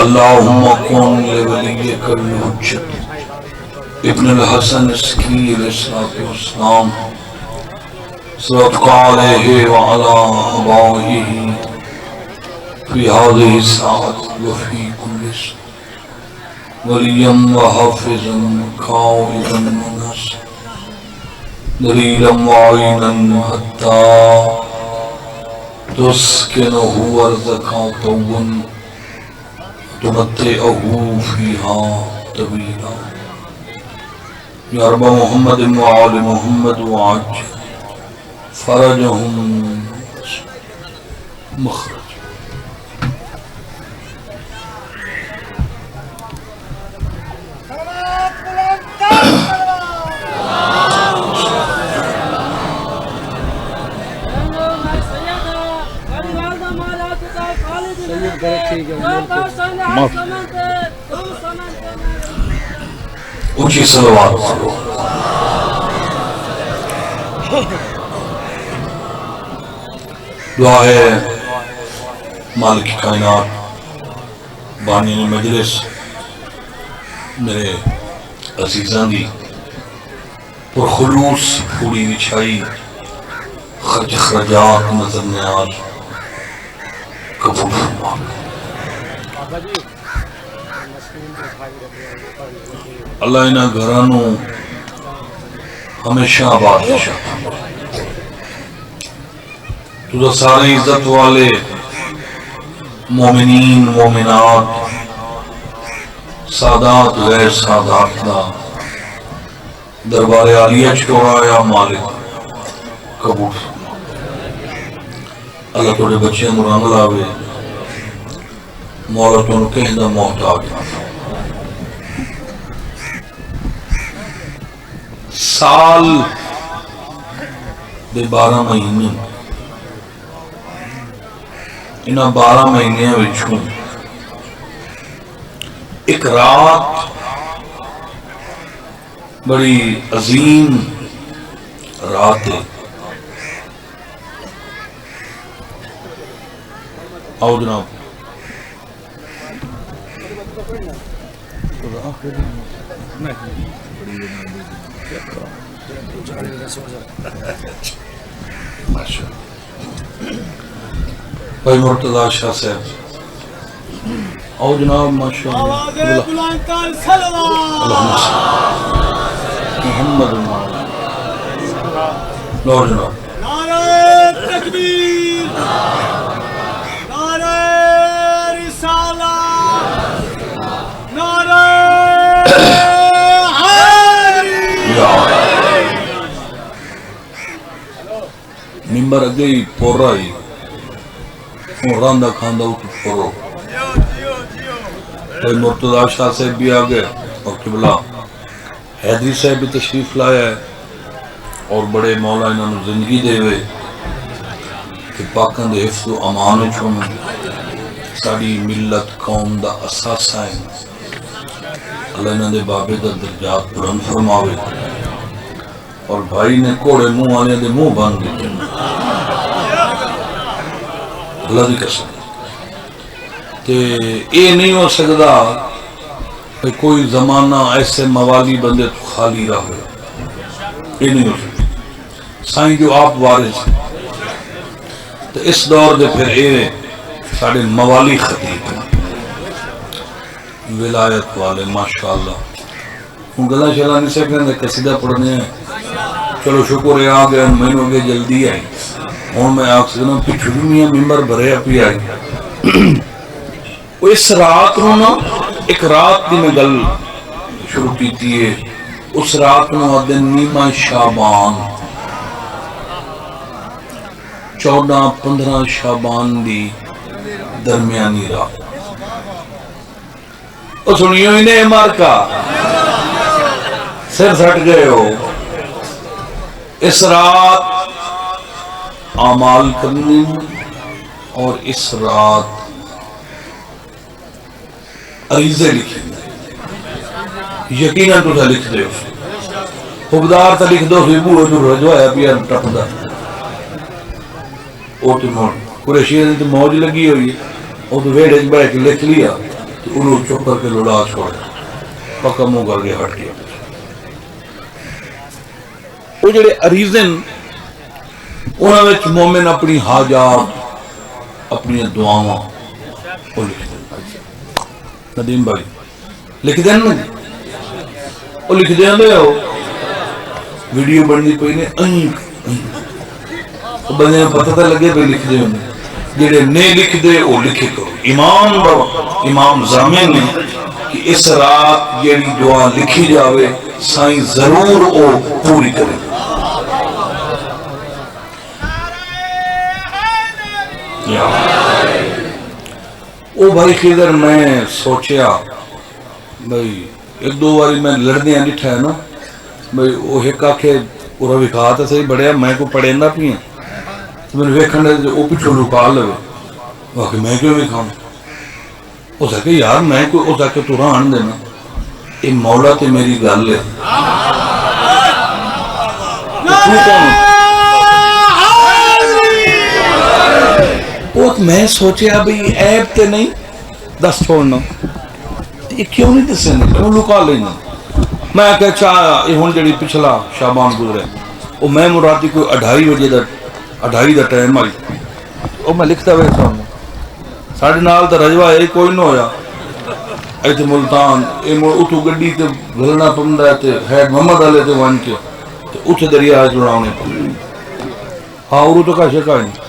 اللهم كن لوليك الحجة ابن الحسن السكي عليه السلام صلواتك عليه وعلى آبائه في هذه الساعة وفي كل ساعة وليا وحافظا وقائدا ونصرا دليلا وعينا حتى تسكنه أرضك طوعا تمتعه فيها طويلا يا رب محمد وآل محمد وعجل فرجهم مخرج. اونچی صلوات دعا ہے مالک کائنات بانی مجلس میرے عزیزان دی پرخلوص پوری وچھائی خرج خرجات نظر نیاز قبول فرما. اللہ انہاں گھرانوں ہمیشہ آباد رکھے. تو سارے عزت والے مومنین مومنات سادات غیر سادات دا دربار عالیہ چھوڑایا مالک قبول فرما. اللہ توڑے بچے مرانگ لاوے مولا تو انہوں کہیں دا محتاج. سال دے 12 مہینے انہاں 12 مہینے وچوں ایک رات بڑی عظیم رات ہے. آؤ جناب بھائی مرتضی شاہ صاحب آؤ جناب ماشاءاللہ محمد لو جناب نعرہ تکبیر نعرہ رسالت نعرہ ممبر اگے ہی پور رہا ہی راندہ کھاندہ اٹھ پورو. بھائی مرتضی شاہ صاحب بھی آگئے اور قبلہ حیدری صاحب بھی تشریف لایا ہے اور بڑے مولا انہوں نے زندگی دے ہوئے کہ پاکن دے حفظ و امان چھوڑ ساڑی ملت قوم دا اساسہ ہے. اللہ انہوں نے بابے دا درجات بلند فرماوے اور بھائی نے کوڑے منہ آنے دے منہ بند دیتے اللہ دی قسم. تے اے نہیں ہو سکتا کہ کوئی زمانہ ایسے موالی بندے تو خالی رہا ہوئے. اے نہیں ہو سکتا. سائیں جو آپ وارث ہیں تو اس دور دے پھر اے ساڑھے موالی خطیب ولایت والے ماشاءاللہ. ہوں گلہ شیلانی سے کہنے قصیدہ پڑھنے ہیں. چلو شکر ہے آگئے میں نے ہوگے جلدی آئی ہوں میں آگ سکتا ہوں پچھو بھی میاں ممبر بھرے اپی آئی. اس رات ہونا ایک رات دی میں گل شروع کی تھی. اس رات ہونا دن نیمہ شابان 14-15 شابان دی درمیانی رات. او سنیو انہیں مارکا سر سٹ گئے ہو. اس رات اعمال کرنے اور اس رات عریضے لکھیں یقیناً تو لکھ دے خبدار تا لکھ دو فیبو جو رجوایا پیا ٹپ دا او تو نوڑ قریشی تو موج لگی ہوئی ہے وہ تو ویڑے بہ کے لکھ لیا تو انہوں چپ کر کے لڑا چھوڑا پکا منہ کر کے ہٹ گیا وہ جڑے عریضن انہوں نے مومن اپنی حاجات اپنی دعاواں وہ لکھ دیں ندیم بھائی لکھ دیں نا وہ لکھ دیں دے ہو ویڈیو بننی پئی نے بندے پتہ تو لگے پہ لکھ دے ہونے جڑے نہیں لکھ دے وہ لکھے کرو امام زامن نے کہ اس رات جڑی دعا لکھی جاوے سائیں ضرور وہ پوری کرے او بھائی خیدر میں سوچیا بھائی ایک دو باری میں لڑنے ڈٹھا ہے نا بھائی وہ ایک آکھے پورا وکھا تو صحیح بڑھیا میں کو پڑھے نہ پی ہیں تو میں نے ویکھن وہ پچھو لکا لے واقعی میں کیوں وکھاؤں ہو سکے یار میں کوئی ہو سکے تو رہن دینا یہ مولا تے میری گل ہے میں سوچیا بھئی عیب تے نہیں دس چھوڑنا یہ کیوں نہیں دسے نہیں کیوں لکا لینا میں کہا چاہ یہ ہون جڑی پچھلا شابان گزرے وہ میں مراتی کوئی 2:30 دا ٹائم آئی وہ میں لکھتا ہوئے سامنے ساڑھے نال تا رجوہ ہے کوئی نہ ہویا ایتے ملتان اتو گڈی تے گھلنا پمدہ تے حید محمد علیہ تے وان کے اتھے دریا جڑاؤنے ہاں اور تو کا شکا نہیں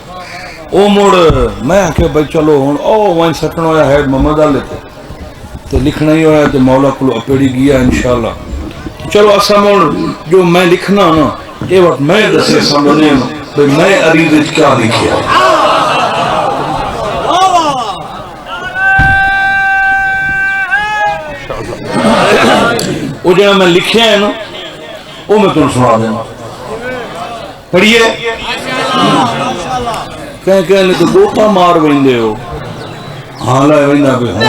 او موڑ میں کہ بھائی چلو ہون او وائن سٹن ہویا حید محمد علیہ تے لکھنا ہی ہویا تے مولا کلو اپیڑی گیا انشاءاللہ چلو اسا موڑ جو میں لکھنا نا یہ وقت میں دسے سمجھنے بھئی میں عریض کیا لکھیا وہ جہاں میں لکھیا ہے نا وہ میں تمہیں سنا دینا پڑھئے کہنے تو گوپا مار ویندے ہو ہاں لائے ویندہ پہ ہوں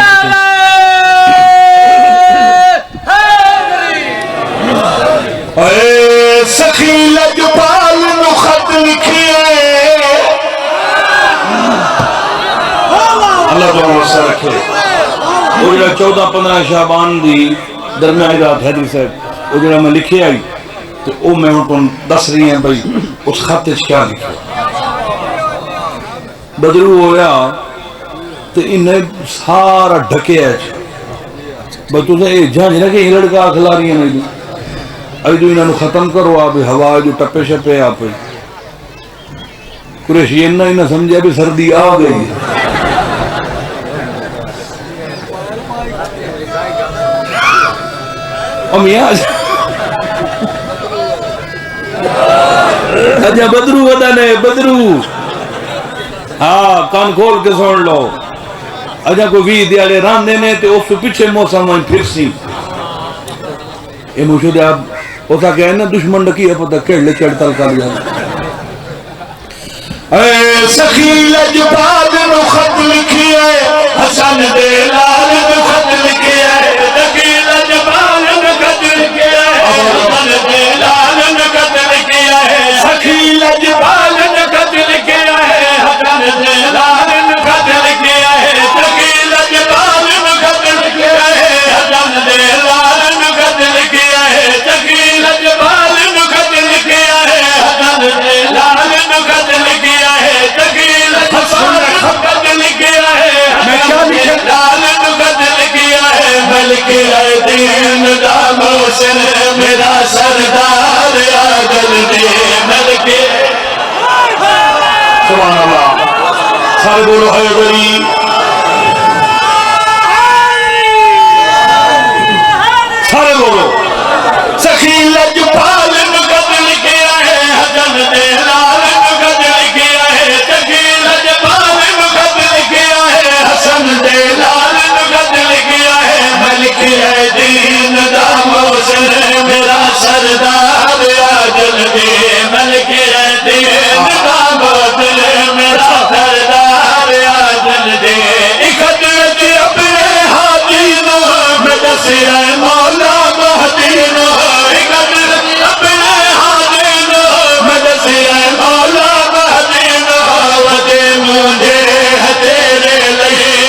اے سخی لجپال نو خط لکھئے اللہ تو وسع رکھے وہ جڑا 14-15 شعبان دی درمیان رات حیدری صاحب وہ جڑا میں لکھے آئی تو وہ میں ان کو دس رہی ہیں بھائی اس خط کیا لکھے بدرو ہویا تو انہیں سارا ڈھکے ہے بھائی تو سے جہاں جنہ کہ یہ لڑکا کھلا رہی ہیں نہیں ابھی تو انہوں ختم کرو آپ ہوا جو ٹپے شپے آپ قریشی انہوں سمجھے ابھی سردی آ گئی امیاں اچھا بدرو بدن ہے بدرو ہاں کان کھول کے سن لو اچھا کوئی 20 دیالے ران دینے تو اس پیچھے موسم وہیں پھر سی یہ مجھے دے آپ ہوتا کہ ہے نا دشمن ڈکی ہے پتہ کھیڑ لے چڑتل کر جائے اے سخی لجباد نو خط لکھی ہے حسن دے لال نو خط لکھی ہے سخی لجباد نو خط لکھی ہے حسن دے لال نو خط لکھی ہے سخی لجباد نو خط لکھی ہے حسن دے لال نو خط لکھی ہے سخی لجباد نو خط لکھی ہے حسن دے لال نو خط لکھی ہے سخی لجباد نو خط لکھی ہے حسن دے لال نو خط لکھی ہے سخی لجباد نو خط لکھی ہے لال نو خط لکھی ہے ملک دین دا موسن میرا سردار آگل دے ملک سبحان اللہ سارے بولو حیدری سارے بولو سخی لجپال نو خط لکھیا ہے حسن دے لال نو خط لکھیا ہے سخی لجپال نو خط لکھیا ہے حسن دے لال نو خط لکھیا ہے ملک دین دا موسن میرا سردار آجل دے ملک دین دا موسن میرا سردار آجل دے اکھت وچ اپنے ہاتھی نو میں دسیا مولا مہدی نو اکھت وچ اپنے ہاتھی نو میں دسیا مولا مہدی نو وجے مجھے تیرے لئی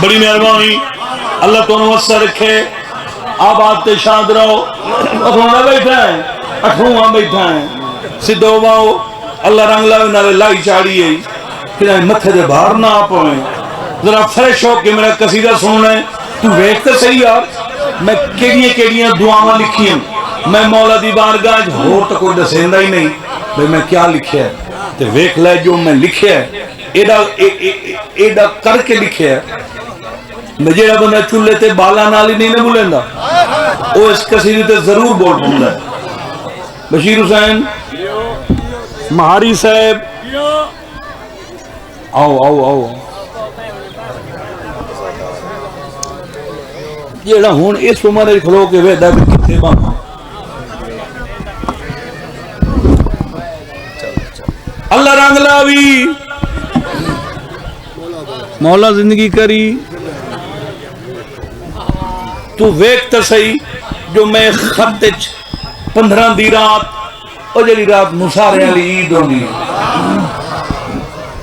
بڑی مہربانی اللہ تو وسع رکھے آباد تے شاد رہو اٹھونا بیٹھا ہے اٹھواں بیٹھا ہے سدھو باؤ اللہ رنگ لاوے نالے لائی چاڑی ہے کہ متھے دے باہر نہ آپ ہوئے ذرا فریش ہو کہ میرا قصیدہ سننا ہے تو ویکھتے صحیح یار میں کیڑیاں دعاواں لکھی ہیں میں مولا دی بارگاہ ہور تو کوئی دسیندا ہی نہیں بھئی میں کیا لکھیا ہے تے ویکھ لے جو میں لکھیا ہے ایڈا کر کے لکھیا ہے میں جیڑا بندہ چولے تے بالا نالی نہیں نہ بولیندا وہ اس قصیدے تے ضرور بول پوندا ہے بشیر حسین مہاری صاحب آؤ آؤ آؤ جیڑا ہون اس عمر کھلو کے ویدا بھی کتے باں اللہ رنگ لاوی مولا زندگی کری تو ویکھتا صحیح جو میں خط 15 دی رات اور جڑی رات مسارے علی عید ہوندی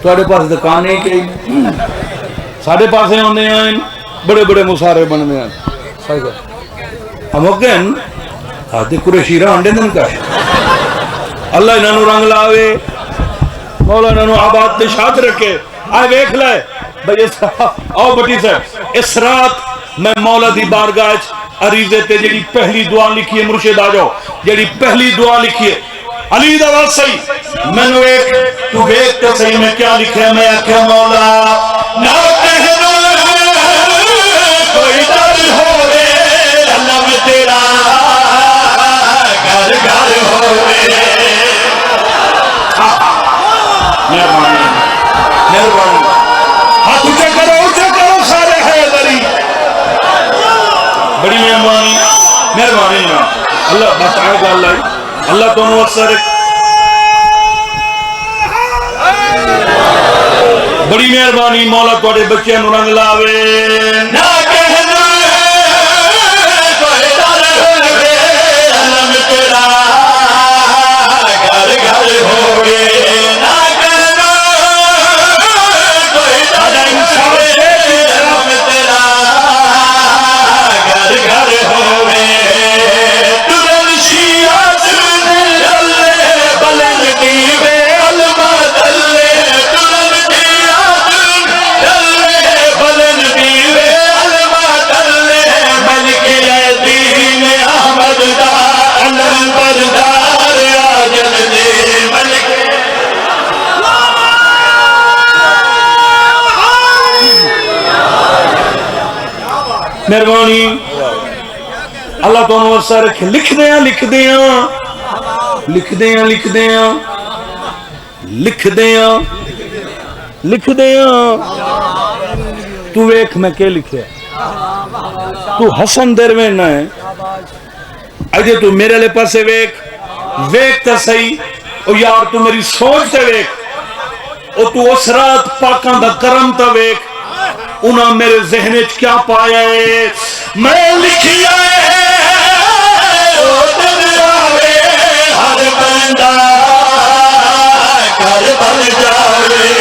تواڈے پاس دکانے کے ساڈے پاسے ہوندے ہیں بڑے بڑے مسارے بننے ہیں ہم اگن آتے قریشی رانڈے دن کا اللہ انہوں رنگ لاوے مولا انہوں آباد تے شاد رکھے آئے ویکھ لائے بھئی آؤ بٹی صاحب اس رات میں مولا دی بارگاہ عریضے تے جڑی پہلی دعا لکھی ہے مرشد آ جاؤ جڑی پہلی دعا لکھی ہے علی دا وال صحیح میں نے ایک تو ویکھ تے صحیح میں کیا لکھا ہے میں آکھیا مولا نہ کہنا کوئی در ہوئے علم تیرا گھر گھر ہوئے مہربانی مہربانی ہاتھ اونچا کرو سارے حیدری بڑی مہربانی مہربانی اللہ بس آئے گا اللہ تو وسع بڑی مہربانی مولا تواڈے بچیاں نوں رنگ لاوے نہ کہنا کوئی در ہوئے علم تیرا گھر گھر ہوئے نہ کہنا کوئی در ہوئے علم تیرا گھر گھر ہوئے ترن شیعت دلے بلند دیوے علمہ دلے ترن شیعت دلے بلند دیوے علمہ دلے ملک دین احمد دا علم بردار آجل دے ملک مہربانی اللہ تو وسع رکھے لکھ دیاں لکھ دیاں لکھ دیاں لکھ دیاں لکھ دیاں لکھ دیاں تو ویکھ میں کہ لکھیا تو حسن دروین ہے اجے تو میرے لے پاسے ویکھ ویکھ تے صحیح او یار تو میری سوچ تے ویکھ او تو اس رات پاکاں دا کرم تے ویکھ انہاں میرے ذہن وچ کیا پایا ہے میں لکھیا ہے او دنیا وے ہر بندہ گھر بن جاوے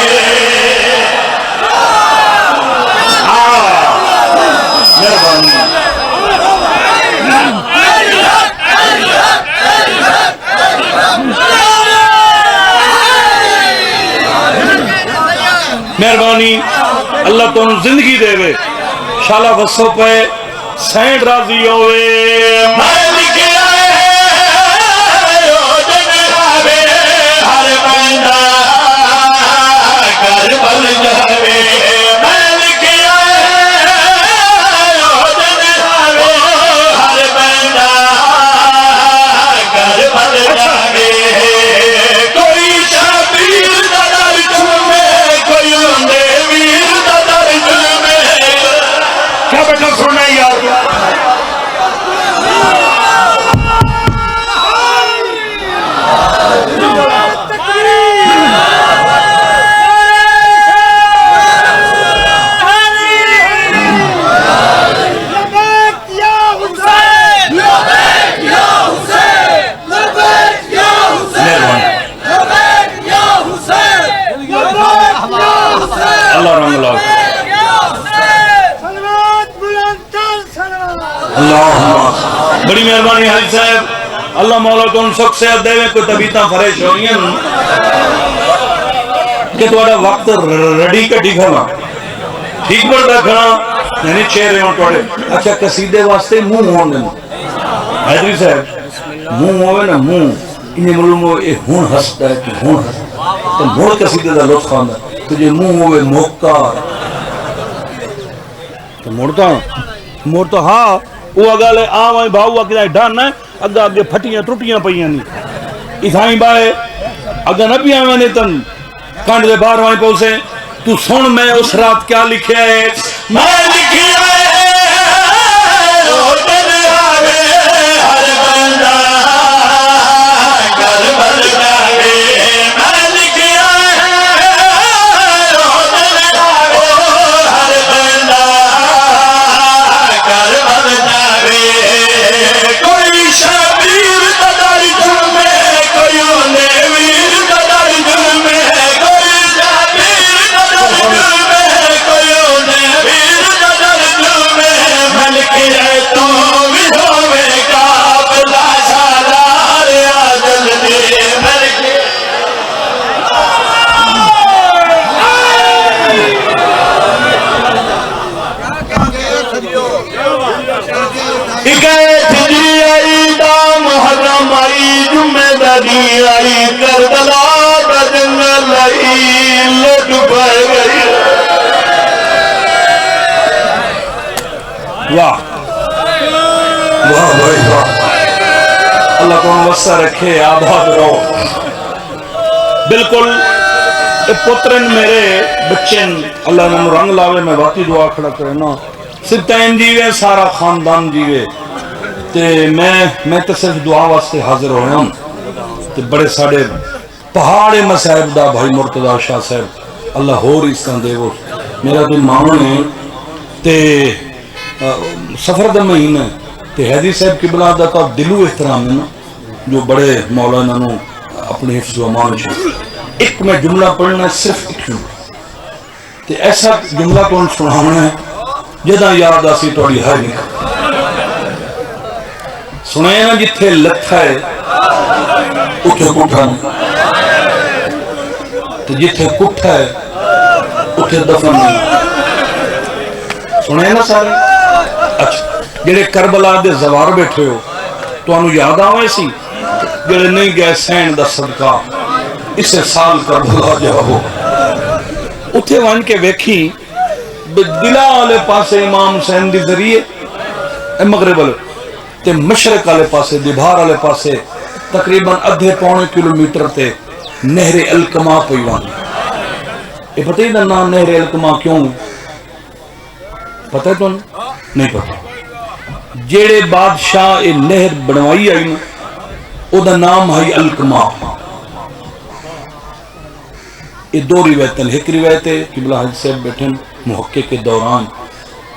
مہربانی مہربانی اللہ تو زندگی دے وے شالا وسو پہ سینڈ راضی ہوئے میں لکھیا ہے او دنیا وے ہر بندہ گھر بن جاوے میں لکھیا ہے او دنیا وے ہر بندہ گھر بن جاوے کوئی شبیر دا در چومے کوئی اندے ویر دا در چومے کیا بیٹا سننا ہے یار اللہ بڑی مہربانی حاجی صاحب، اللہ مولا تو سخت صحت دے کوئی طبیعتاں فریش ہو رہی ہیں کہ تھوڑا وقت رڑی کٹی کھڑا ٹھیک پڑتا کھڑا یعنی چہرے ہوں توڑے. اچھا قصیدے واسطے منہ ہونے حیدری صاحب منہ ہوئے نا منہ انہیں معلوم ہو یہ ہون ہستا ہے کہ ہون ہستا تو موڑ قصیدے دا لطف آندا تجھے منہ ہوئے موقع تو موڑتا ہاں وہ اگلے آوائیں بھاؤ اگلے ڈھانا ہے اگا اگے پھٹیاں ٹوٹیاں پئیاں نہیں اتھائیں بائے اگا نہ بھی آوائیں تن کانڈ دے باہر وائیں پہنچے تو سن میں اس رات کیا لکھیا ہے میں لکھیا ہے روٹن آوے ہر بندہ کربل جاوے میں لکھیا ہے روٹن آوے ہر بندہ کربل جاوے کوئی شبیر قدر جمے کوئی انہیں ویر قدر جمے کوئی شبیر قدر جمے کوئی انہیں ویر قدر جمے ملک ہے تو بھی ہوئے قابلہ سالار آدل دے ملک محرم آئی جمعہ داری آئی کربلا کا جنگل آئی لٹ پہ گئی. واہ واہ بھائی واہ اللہ کو وسع رکھے آباد رہو. بالکل پترن میرے بچن اللہ نے رنگ لاوے میں واقعی دعا کھڑا کرے نا ستین جیوے سارا خاندان جیوے تے میں تو صرف دعا واسطے حاضر ہو رہا ہوں تے بڑے ساڑے پہاڑے مسائب دا بھائی مرتضی شاہ صاحب اللہ ہو رہی اس کا دے وہ میرا تو مامن ہے تے سفر دا مہینہ تے حیدری صاحب کی بلا دا کا دلو احترام ہے نا جو بڑے مولانا نو اپنے حفظ و امان چھو ایک میں جملہ پڑھنا ہے صرف ایک جملہ تے ایسا جملہ تو ان سنانا ہے جدہ یاد آسی توڑی ہر نہیں سنائے نا جتھے لکھا ہے اتھے کٹھا نہیں تو جتھے کٹھا ہے اتھے دفن نہیں سنائے نا سارے. اچھا جڑے کربلا دے زوار بیٹھے ہو تو انہوں یاد آوے سی جڑے نہیں گئے سین دا صدقہ اسے سال کربلا جا ہو اتھے وان کے ویکھی دلہ والے پاسے امام حسین دی ذریعے مغرب والے تے مشرق والے پاسے دیبھار والے پاسے تقریباً ادھے پونے کلومیٹر تے نہر الکما پیوان. یہ پتہ ہی نا نہر الکما کیوں پتہ ہے تو نہیں پتہ. جیڑے بادشاہ یہ نہر بنوائی آئی نا او دا نام ہے الکما. یہ دو روایتیں ایک روایت ہے قبلہ حاجی صاحب بیٹھے محقق کے دوران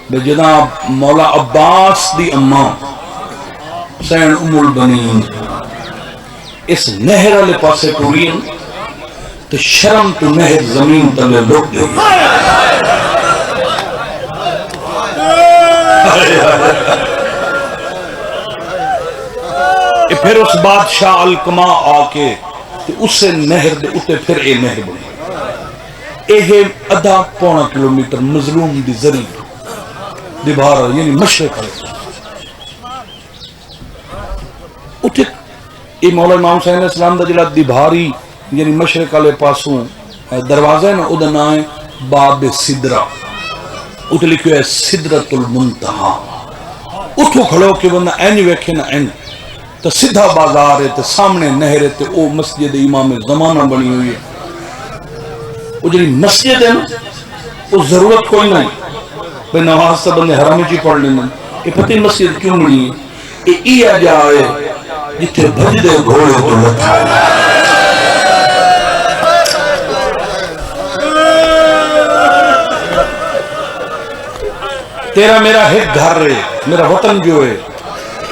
بے جناب مولا عباس دی اماں حسین ام البنین اس نہر والے پاسے ٹوری تو شرم تو نہر زمین تلے لوٹ گئی. پھر اس بادشاہ الکما آ کے اس سے نہر دے اتے پھر اے نہر بنی. اے ادھا پونا کلومیٹر مظلوم دی زری دیبھار یعنی مشرق والے اٹھے یہ مولا امام حسین علیہ السلام دا جڑا دیبھاری یعنی مشرق والے پاسوں دروازہ ہے نا او دا نام ہے باب سدرہ. اتھے لکھو ہے سدرۃ المنتہا. اتھو کھڑو کہ بندہ این ویکھے نا این تو سدھا بازار ہے تو سامنے نہر ہے تو او مسجد امام زمانہ بنی ہوئی ہے. وہ جڑی مسجد ہے نا وہ ضرورت کوئی نہیں بھئی نماز تا بندے حرم چی پڑھ لینا. یہ پتہ مسجد کیوں بنی ہے یہ آ جائے جتھے بھج دے گھوڑے تو لٹھا تیرا میرا ایک گھر ہے میرا وطن جو ہے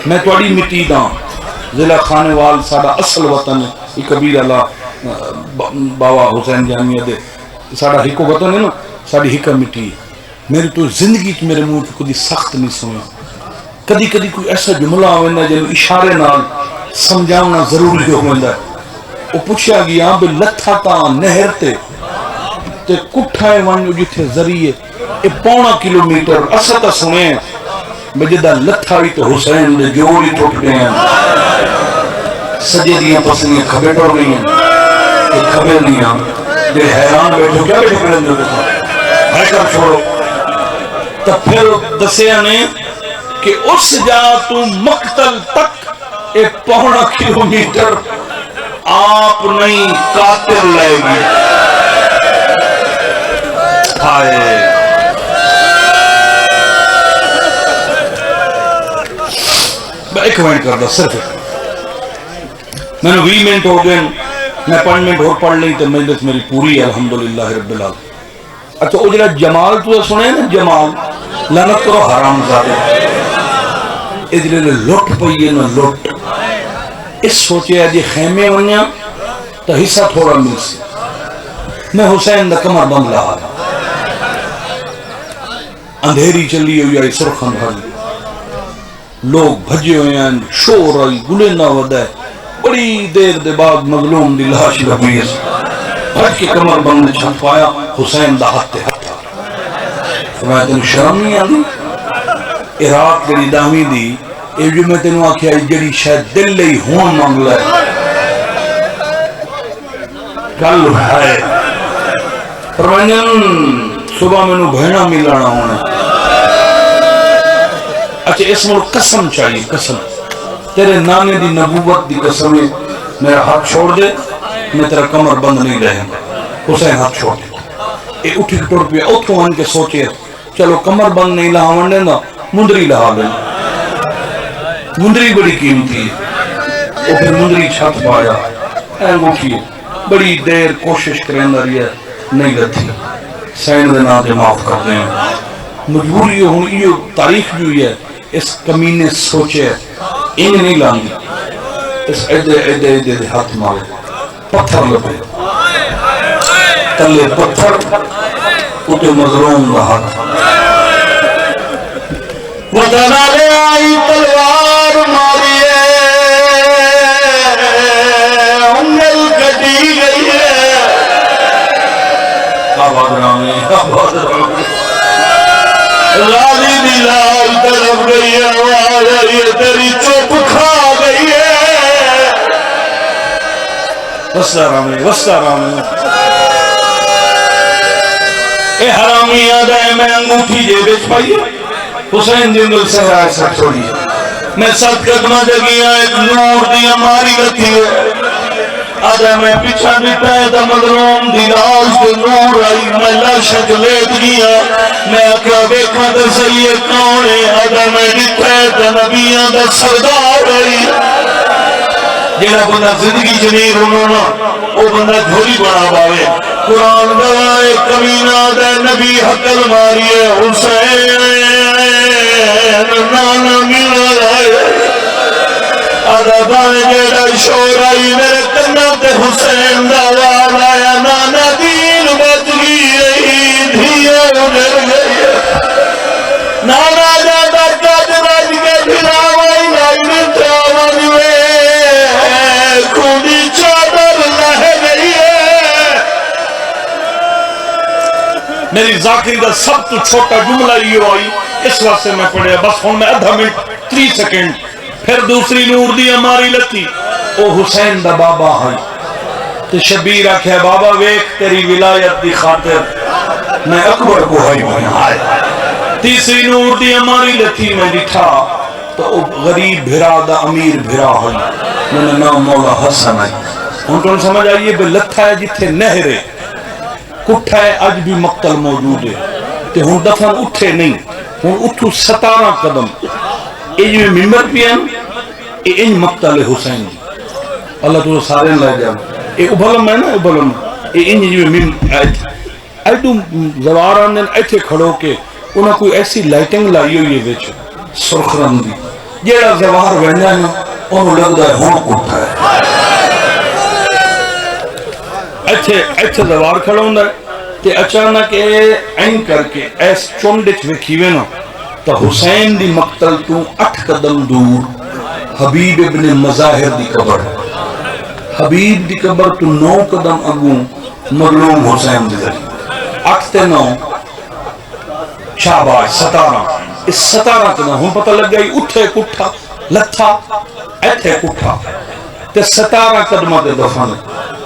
میں توڑی مٹی دا ضلع خانوال ساڑا اصل وطن ہے یہ کبیر اللہ بابا حسین جامعہ دے ساڑا ہکو وطن ہے نا ساڑی ہکا مٹی ہے. میری تو زندگی کی میرے منہ کو دی سخت نہیں سنیا کدی کدی کوئی ایسا جملہ آویندا جنوں اشارے نال سمجھانا ضروری ہو ویندا وہ پوچھا گیا بھی لتھا تا نہر تے کٹھائے ونجو جتھے ذریعے یہ 1.5 کلومیٹر اسا تا سنے میں جدہ لتھا بھی تو حسین دے جوڑی ٹوٹ گئے ہیں سجے دیاں پسنیاں کھبے ٹوڑ گئی ہیں کہ کھبے نہیں ہیں دے حیران بیٹھو کیا بیٹھو کریں جو دیکھو ہے کر چھوڑو تب پھر دسیا نے کہ اس جا تو مقتل تک 1.5 کلومیٹر آپ نہیں قاتل لے گی آئے میں ایک منٹ کر دا صرف میں نے 20 منٹ ہو گئے میں 5 منٹ اور پڑھ لیں تو مجلس میری پوری ہے الحمدللہ رب العالمین اچھا وہ جڑا جمال تو سنے نا جمال لعنت کرو حرام زادے ادھر لٹ پئیے نہ لٹ اس سوچے جی خیمے ونیا تو حصہ تھوڑا مل سی میں حسین دا کمر بند رہا اندھیری چلی ہوئی آئی سرخن بھائی لوگ بھجے ہوئے ہیں شور آئی گلے نہ ودا ہے بڑی دیر دے بعد مظلوم دی لاش لبی ہے بھج کے کمر بند چھپ پایا حسین دا ہاتھ ہتھا فرمایا تین شرم نہیں آنی عراق جڑی دامی دی یہ جو میں تینوں آکھیا جڑی شاید دل لئی ہون مانگلا ہے کل ہے فرمایا صبح میں نو بہنا ملانا ہونا اچھا اس میں قسم چاہیے قسم تیرے نانے دی نبوت دی قسم ہے میرا ہاتھ چھوڑ دے میں تیرا کمر بند نہیں رہے حسین ہاتھ چھوڑ دے اے اٹھی ٹوڑ پہ اتھوں ان کے سوچے چلو کمر بند نہیں لہاون دینا مندری لہا لیں مندری بڑی قیمتی ہے وہ پھر مندری چھت پایا انگوٹھی بڑی دیر کوشش کریں رہی ہے نہیں رہتی سین دے نام دے معاف کر دیں مجبوری ہوں یہ تاریخ جو ہے اس کمینے سوچے ان نہیں لاندی اس ایدے ہاتھ مارے پتھر لبے تلے پتھر اتے مظلوم رہا وطنہ لے آئی تلوار ماریے انگل کٹی گئی ہے آباد رامے غازی دی لال طرف گئی ہے یہ تیری چوپ کھا گئی ہے وسطہ رامے اے حرامی یاد ہے میں انگوٹھی جے بیچ پائی حسین دنگل سے رائے سکھ چھوڑی میں 7 قدمہ جگیا ایک نور دی ہماری رکھی ہے آدھا میں پیچھا دیتا ہے دا مظلوم دی لاش دے نور آئی میں لاشت لیت گیا میں کیا بیکھا دا سید کون ہے آدھا میں دیتا ہے دا نبیان دا سردار آئی جنہ بندہ زندگی جنیر انہوں وہ بندہ جھولی بنا باوے قرآن دوائے کمینہ دے نبی حقل ماریے حسین نانا ملا لائے آدھا بائے جیڑا شور آئی میرے کنہ تے حسین دوار آیا نانا دین بچ گئی رہی دھیا اگر گئی نانا جاتا کج رج کے پھراوائی لائی نتراوان میں خونی چادر لہ گئی ہے میری ذاکری دا سب تو چھوٹا جملہ یہ ہوئی اس وقت سے میں پڑھیا بس ہوں میں آدھا منٹ 3 سیکنڈ پھر دوسری نور دی ہماری لتی او حسین دا بابا ہے تو شبیر آکھے بابا ویک تیری ولایت دی خاطر میں اکبر کو ہے تیسری نور دی ہماری لتی میں لکھا تو غریب بھرا دا امیر بھرا ہے میں نے نام مولا حسن ہے ان کو سمجھ آئیے بے لتھا ہے جتھے نہرے کٹھا ہے اج بھی مقتل موجود ہے کہ ہوں دفن اٹھے نہیں ہوں اٹھو 17 قدم یہ جو ممبر پہ ہیں یہ ان مقتل حسین اللہ تو سارے لے جاؤ یہ ابھلم ہے نا ابھلم یہ ان جو ممبر ایڈو زواران نے ایتھے کھڑو کے انہاں کوئی ایسی لائٹنگ لائی ہوئی ہے بیچ سرخ رنگ دی جیڑا زوار ویندا ہے انہوں لگتا ہے ہون کٹھا ہے ایتھے زوار کھڑا ہوندا ہے تے اچانک این کر کے ایس چونڈ وچ ویکھیوے نا تو حسین دی مقتل تو 8 قدم دور حبیب ابن مظاہر دی قبر ہے. حبیب دی قبر تو 9 قدم اگوں مظلوم حسین دی ذریعہ 8 تے 9 شاباش 17. اس 17 قدم ہوں پتہ لگ گئی اٹھے کٹھا لتھا ایتھے کٹھا تے 17 قدمہ دے دفن.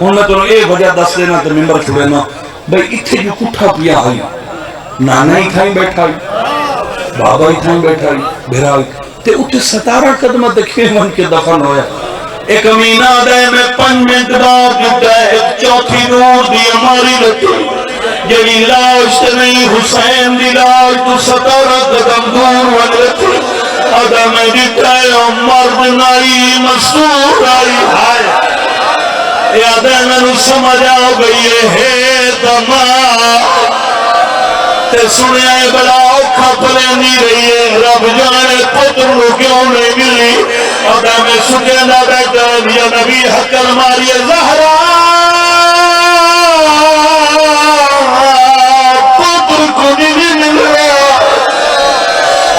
ہوں میں تو اے وجہ دس دینا تے ممبر چھوڑے نا بھئی اتھے جو کٹھا پیا ہوئی نانا ہی تھائیں بیٹھا ہوئی بابا ہی تھائیں بیٹھا ہوئی بھیرا ہوئی تے اتھے 17 قدمہ دکھے من کے دفن ہویا. ایک امینہ دے میں 5 منٹ بعد جتا ہے ایک چوتھی نور دی ہماری لٹی جڑی لاش تے نہیں حسین دی لاش تو 17 قدم دور ون رکھی ادا میں جتا ہے مرد نائی مستور آئی ہائے یاد ہے میں نو سمجھ آ گئی ہے دماغ تے سنیا ہے بڑا اوکھا پلینی رہی ہے رب جانے پتر نو کیوں نہیں ملی ادا میں سجنہ بیٹھا یا نبی حقل ماری زہرا پتر کو نہیں مل رہا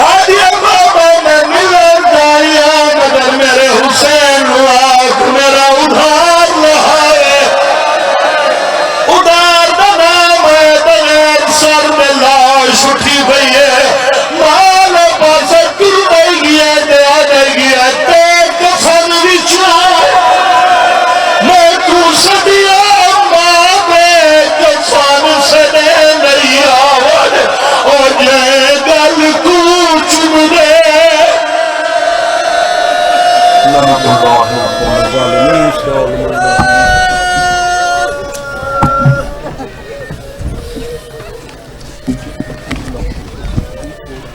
آدھی بابا میں ملر جائیا مگر میرے حسین آنکھ میرا ادھار رہا ہے ادھار دنام ہے دنیر سر میں لاش اٹھی گئی ہے مال پاس گر گئی گیا دیا جائے گیا تیر کفن بچھا میں تو صدیہ ماں کفن سے دے نہیں آوڑ اور جائے گل کو چم دے.